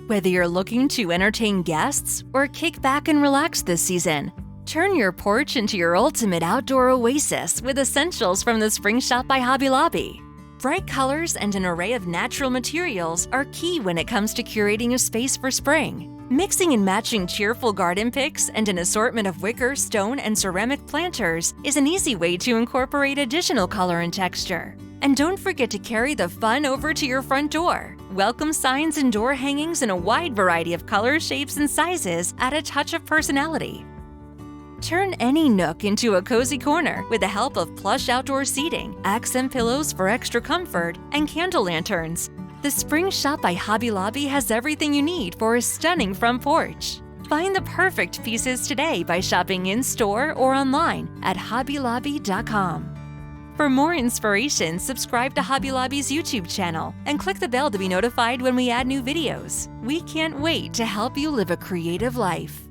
Whether you're looking to entertain guests or kick back and relax this season, turn your porch into your ultimate outdoor oasis with essentials from the Spring Shop by Hobby Lobby. Bright colors and an array of natural materials are key when it comes to curating a space for spring. Mixing and matching cheerful garden picks and an assortment of wicker, stone, and ceramic planters is an easy way to incorporate additional color and texture. And don't forget to carry the fun over to your front door. Welcome signs and door hangings in a wide variety of colors, shapes, and sizes add a touch of personality. Turn any nook into a cozy corner with the help of plush outdoor seating, accent pillows for extra comfort, and candle lanterns. The Spring Shop by Hobby Lobby has everything you need for a stunning front porch. Find the perfect pieces today by shopping in-store or online at hobbylobby.com. For more inspiration, subscribe to Hobby Lobby's YouTube channel and click the bell to be notified when we add new videos. We can't wait to help you live a creative life.